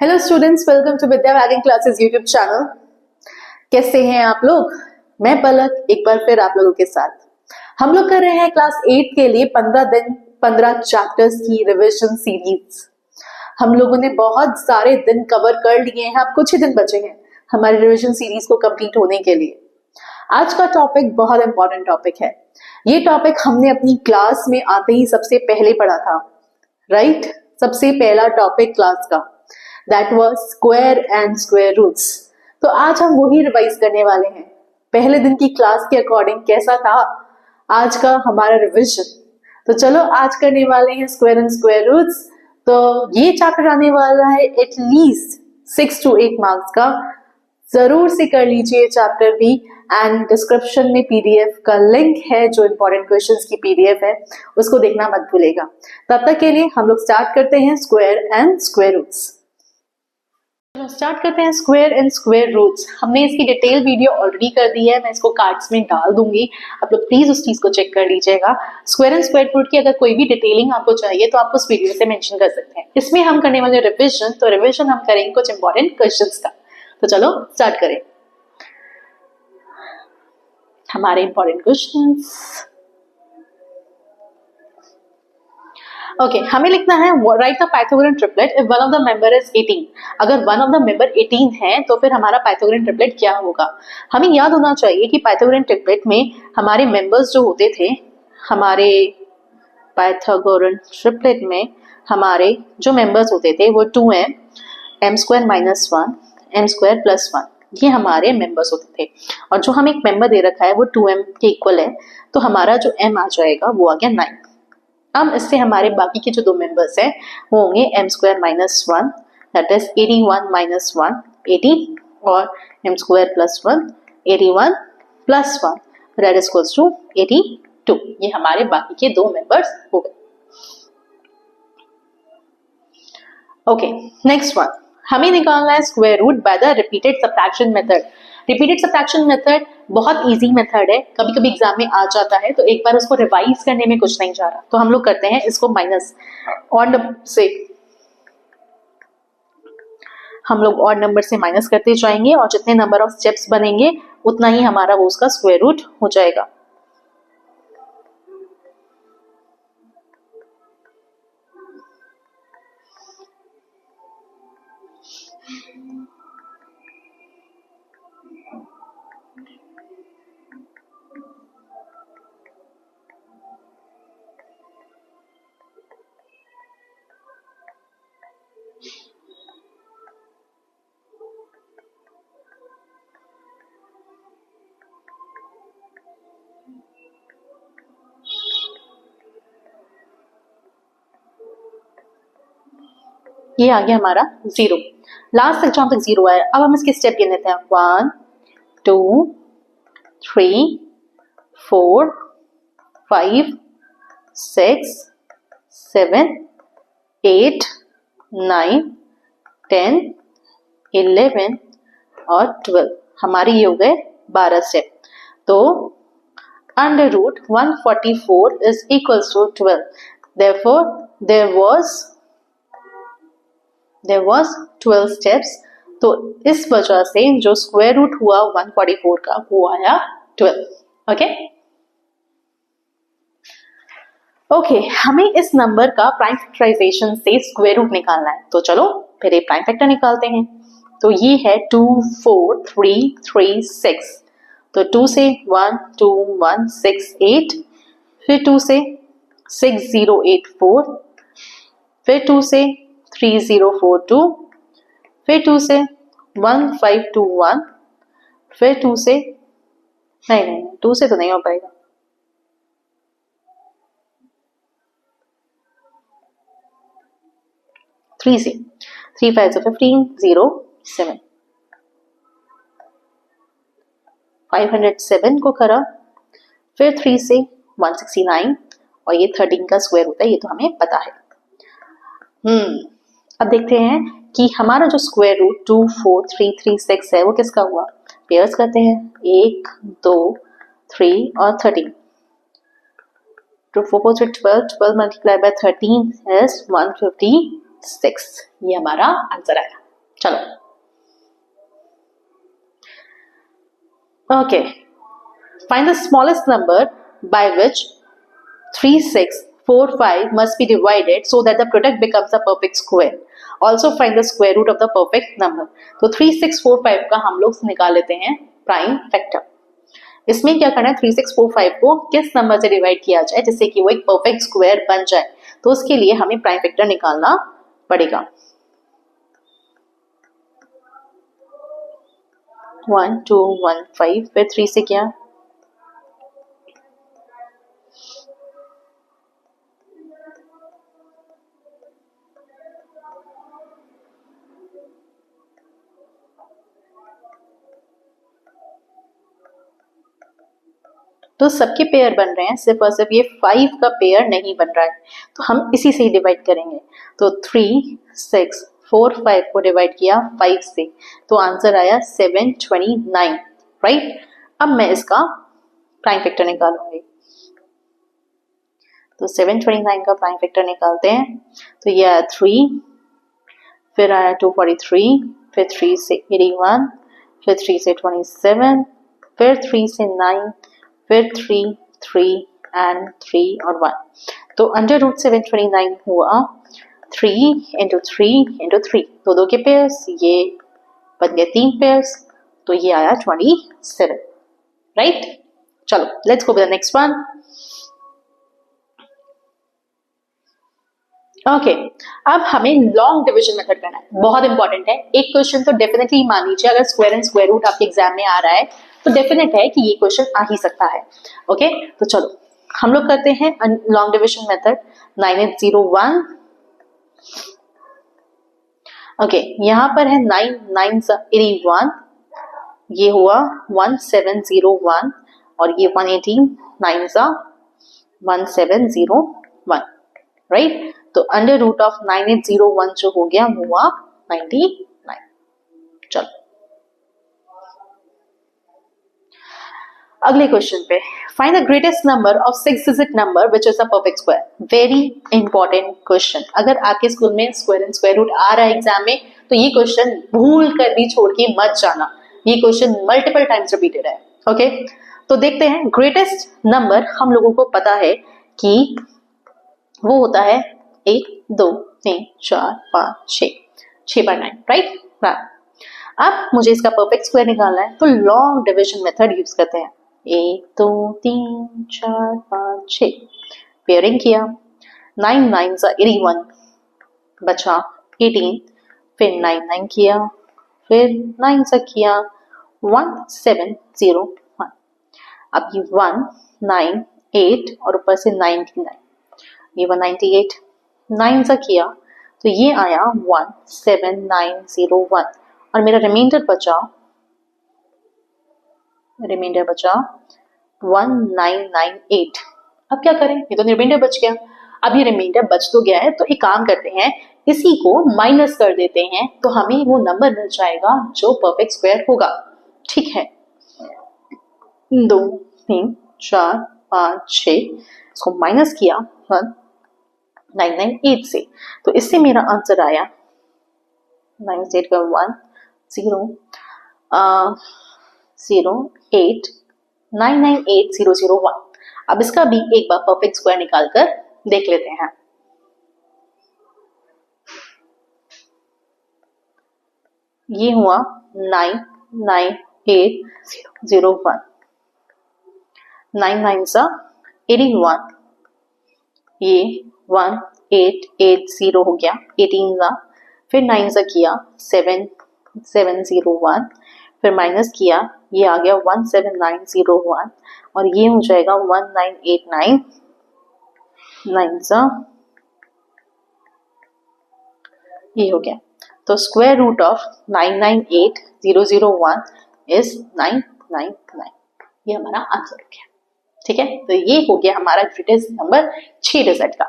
Hello students, welcome to Vidya वैगिंग classes YouTube channel. कैसे हैं आप लोग? मैं पलक एक बार फिर आप लोगों के साथ। हम लोग कर रहे हैं क्लास 8 के लिए 15 दिन 15 चैप्टर्स की रिवीजन सीरीज। हम लोगों ने बहुत सारे दिन कवर कर लिए हैं, अब कुछ ही दिन बचे हैं हमारी रिवीजन सीरीज को कंप्लीट होने के लिए। आज का टॉपिक बहुत इंपॉर्टेंट टॉपिक है। ये टॉपिक हमने अपनी क्लास में आते ही सबसे पहले पढ़ा था, राइट? सबसे पहला टॉपिक क्लास का that was square and square roots. तो आज हम वही रिवाइज करने वाले हैं। पहले दिन की क्लास के अकॉर्डिंग कैसा था आज का हमारा रिविजन। तो चलो आज करने वाले हैं स्क्वायर एंड स्क्वायर रूट्स। तो ये चैप्टर आने वाला है एटलीस्ट 6 to 8 मार्क्स का। जरूर से कर लीजिए चैप्टर भी, एंड डिस्क्रिप्शन में पीडीएफ का लिंक है, जो इंपॉर्टेंट क्वेश्चंस की पीडीएफ है उसको देखना मत भूलेगा। तब तक के लिए हम लोग स्टार्ट करते हैं square and square roots. Start करते हैं स्क्वायर एंड स्क्वायर रूट्स। हमने इसकी डिटेल वीडियो ऑलरेडी कर दी है, मैं इसको कार्ड्स में डाल दूंगी, आप लोग प्लीज उस चीज को चेक कर लीजिएगा। स्क्वायर एंड स्क्वायर रूट की अगर कोई भी डिटेलिंग आपको चाहिए तो आप उस वीडियो से मेंशन कर सकते हैं। इसमें हम करने वाले रिविजन, तो रिविजन हम करेंगे कुछ इंपॉर्टेंट क्वेश्चंस का। तो चलो स्टार्ट करें हमारे इंपॉर्टेंट क्वेश्चंस। ओके, हमें लिखना है right the Pythagorean triplet if one of the member is 18। अगर वन ऑफ द मेंबर 18 है तो फिर हमारा पाइथागोरन ट्रिपलेट क्या होगा। हमें याद होना चाहिए कि पाइथागोरन ट्रिपलेट में हमारे मेंबर्स जो होते थे, हमारे पाइथागोरन ट्रिपलेट में हमारे जो मेंबर्स होते थे वो 2m, m² - 1, m² + 1, ये हमारे मेंबर्स होते थे। और जो हमें एक मेंबर दे रखा है वो 2m के इक्वल है, तो हमारा जो m आ जाएगा वो आ गया 9। अब इससे हमारे बाकी के जो दो मेंबर्स हैं वो होंगे m² - 1 दैट इज 81 - 1 80, और m² + 1 81 + 1 that is equals to 82। ये हमारे बाकी के दो मेंबर्स हो गए। ओके, नेक्स्ट वन, हमें निकालना है square root by the repeated subtraction method. Repeated subtraction method बहुत इजी मेथड है, कभी कभी एग्जाम में आ जाता है, तो एक बार उसको रिवाइज करने में कुछ नहीं जा रहा, तो हम लोग करते हैं इसको माइनस ऑड से, हम लोग ऑड नंबर से माइनस करते जाएंगे और जितने नंबर ऑफ स्टेप्स बनेंगे उतना ही हमारा वो उसका स्क्वायर रूट हो जाएगा। ये आ गया हमारा 0, लास्ट तक जहां तक 0 आया। अब हम इसके स्टेप गिन लेते हैं, 1 2 3 4 5 6 7 8 9 10 11 और 12, हमारे ये हो गए 12 स्टेप। तो √144 is equals to 12, therefore there was 12 steps। तो इस वजह से जो स्क्वायर रूट हुआ 144 का वो आया 12। ओके, हमें इस नंबर का प्राइम फैक्टराइजेशन से स्क्वायर रूट निकालना है, तो चलो फिर एक प्राइम फैक्टर निकालते हैं। तो ये है 2 4 3 3 6, तो 2 से 1 2 1 6 8, फिर 2 से 6 0 8 4, फिर 2 से 3 0 4 2, फिर 2 से 1 5 2 1, फिर 2 से नहीं 2 से तो नहीं हो पाएगा, 3 से 3 5 15 0 7, 507 को करा, फिर 3 से 169, और ये 13 का स्क्वायर होता है, ये तो हमें पता है। अब देखते हैं कि हमारा जो स्क्वायर रूट 2 4 3 3 6 है वो किसका हुआ। पेयर्स करते हैं, 1 2 3 और 13, 2 4 4 3 12, 12 × 13 is 156, ये हमारा आंसर आया। चलो okay, find the smallest number by which 3, 6, 4, 5 must be divided so that the product becomes a perfect square. Also find the square root of the perfect number. तो 3, 6, 4, 5 का हम लोग निकाल लेते हैं प्राइम फैक्टर। इसमें क्या करना है, 3, 6, 4, 5 को किस नंबर से डिवाइड किया जाए जिससे कि वो एक परफेक्ट स्क्वायर बन जाए, तो उसके लिए हमें प्राइम फैक्टर निकालना पड़ेगा। 1, 2, 1, 5 फिर 3 से क्या, तो सबके पेयर बन रहे हैं, सिर्फ और सिर्फ ये 5 का पेयर नहीं बन रहा है, तो हम इसी से ही डिवाइड करेंगे। तो 3, 6, 4, 5 को डिवाइड किया 5 से, तो आंसर आया 729, राइट। अब मैं इसका प्राइम फैक्टर निकालूंगी, तो 729 का प्राइम फैक्टर निकालते हैं। तो ये आया 3, फिर आया 243, फिर 3 से 81, फिर 3 से 27, फिर 3 से 9, फिर 3, 3 एंड 3 और 1। तो अंडर रूट 729 हुआ 3 इंटू 3 इंटू 3, तो दो के पेयर्स, ये बन गए 3 पेयर्स, तो ये आया 27, राइट। चलो let's go with the next one. Okay, अब हमें लॉन्ग डिविजन मेथड करना है, बहुत इंपॉर्टेंट है। एक क्वेश्चन तो डेफिनेटली मान लीजिए, अगर स्क्वायर एंड स्क्वायर रूट आपके एग्जाम में आ रहा है तो डेफिनेट है कि ये क्वेश्चन आ ही सकता है। ओके, तो चलो हम लोग करते हैं लॉन्ग डिविजन मेथड। 9801, ओके, यहां पर है 9 9 81, ये हुआ 1701, और ये 118 9 1701, राइट। तो अंडर रूट ऑफ 9801 जो हो गया वो हुआ 99। चलो अगले क्वेश्चन पे, find the greatest number of 6 digit number which is a perfect square. Very important question, अगर आपके स्कूल में स्क्वायर एंड स्क्वायर रूट आ रहा है एग्जाम में तो ये क्वेश्चन भूल कर भी छोड़ के मत जाना, ये क्वेश्चन मल्टीपल टाइम्स रिपीटेड है। ओके, तो देखते हैं। ग्रेटेस्ट नंबर हम लोगों को पता है कि वो होता है 1, 2, 3, 4, 5, 6, 6 बार 9, राइट। अब मुझे इसका परफेक्ट स्क्वायर निकालना है, तो लॉन्ग डिविजन मेथड यूज करते हैं। 1, 2, 3, 4, 5, 6, पेयरिंग किया, 9 9 81, बचा 18, फिर 9 9 किया, फिर 9 सा किया 1701। अब ये 1 9 8 और ऊपर से 99, ये 198, 9 सा किया तो ये आया 1791, और मेरा रिमाइंडर बचा 1998। अब क्या करें, ये तो रिमाइंडर बच गया। अब ये रिमाइंडर बच तो गया है, तो एक काम करते हैं, इसी को माइनस कर देते हैं, तो हमें वो नंबर मिल जाएगा जो परफेक्ट स्क्वायर होगा। ठीक है, 2, 3, 4, 5, 6, इसको माइनस किया 998 से, तो इससे मेरा आंसर आया 98 का 1 0 0 8 998001। अब इसका भी एक बार परफेक्ट स्क्वायर निकालकर देख लेते हैं। ये हुआ 99801, 9 9 81, ये 1880 हो गया, 18 फिर 9 सा किया 7701, फिर माइनस किया, ये आ गया 17901, और ये हो जाएगा 1989, 9 ये हो गया। तो स्क्वायर रूट ऑफ 998001 इज 999, ये हमारा आंसर हो गया। ठीक है, तो ये हो गया हमारा ग्रेटेस्ट नंबर 6 डिजिट का।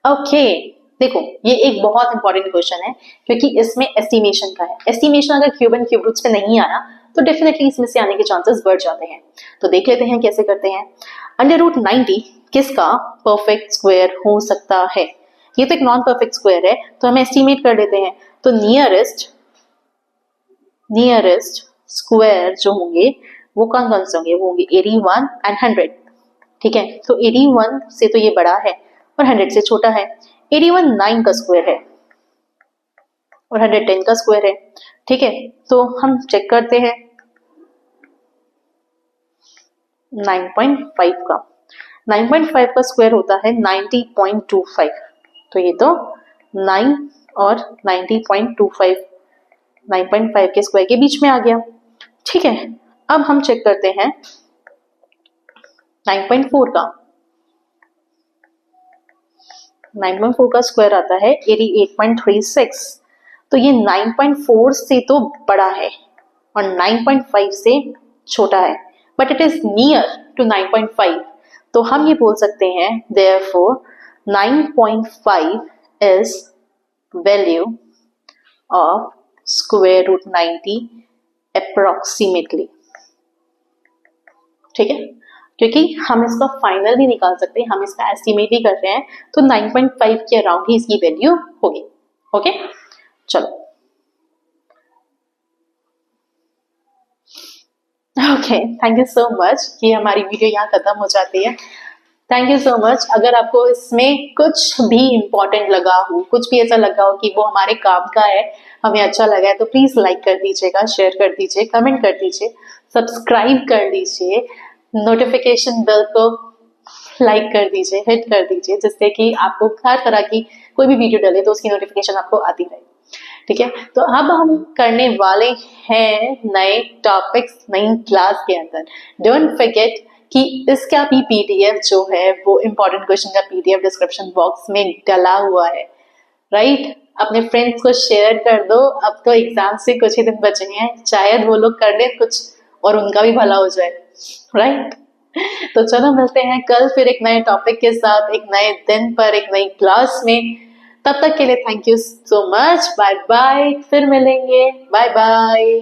ओके, देखो ये एक बहुत इंपॉर्टेंट क्वेश्चन है, क्योंकि इसमें एस्टिमेशन का है। एस्टिमेशन अगर क्यूब एंड क्यूब रूट्स पे नहीं आया तो डेफिनेटली इसमें से आने के चांसेस बढ़ जाते हैं। तो देख लेते हैं कैसे करते हैं। √90 किसका परफेक्ट स्क्वायर हो सकता है? ये तो एक नॉन परफेक्ट स्क्वायर है, तो हम एस्टिमेट कर लेते हैं। तो नियरेस्ट स्क्वायर जो होंगे वो कौन कौन से होंगे? वो होंगे 81 एंड 100। ठीक है, तो 81 से तो ये बड़ा है और 100 से छोटा है। 81 9 का स्क्वायर है और 110 का स्क्वायर है। ठीक है, तो हम चेक करते हैं 9.5 का। 9.5 का स्क्वायर होता है 90.25। तो ये तो 9 और 90.25 9.5 के स्क्वायर के बीच में आ गया। ठीक है, अब हम चेक करते हैं 9.4 का। 9.4 का स्क्वायर आता है 88.36। तो ये 9.4 से तो बड़ा है और 9.5 से छोटा है, but it is near to 9.5। तो हम ये बोल सकते हैं therefore 9.5 is value of square root 90 approximately। ठीक है, क्योंकि हम इसका फाइनल भी निकाल सकते हैं, हम इसका एस्टिमेट भी कर रहे हैं, तो 9.5 के अराउंड ही इसकी वैल्यू होगी। ओके, चलो okay, thank you so much. ये हमारी वीडियो यहाँ खत्म हो जाती है। Thank you so much. अगर आपको इसमें कुछ भी इम्पोर्टेंट लगा हो, कुछ भी ऐसा लगा हो कि वो हमारे काम का है, हमें अच्छा लगा है, तो प्लीज लाइक कर दीजिएगा, शेयर कर दीजिए, कमेंट कर दीजिए, सब्सक्राइब कर दीजिए, नोटिफिकेशन बेल को लाइक कर दीजिए, हिट कर दीजिए, जिससे कि आपको हर तरह की कोई भी वीडियो डले तो उसकी नोटिफिकेशन आपको आती रहे। ठीक है, तो अब हम करने वाले हैं नए टॉपिक्स नई क्लास के अंदर। डोंट फॉरगेट कि इसका भी पीडीएफ जो है वो इम्पोर्टेंट क्वेश्चन का पीडीएफ डिस्क्रिप्शन बॉक्स में डला हुआ है। राइट, अपने फ्रेंड्स को शेयर कर दो। अब तो एग्जाम से कुछ ही दिन बचे हैं, शायद वो लोग कर ले कुछ और उनका भी भला हो जाए। राइट, तो चलो मिलते हैं कल फिर एक नए टॉपिक के साथ, एक नए दिन पर, एक नई क्लास में। तब तक के लिए thank you so much, bye bye, फिर मिलेंगे, बाय बाय।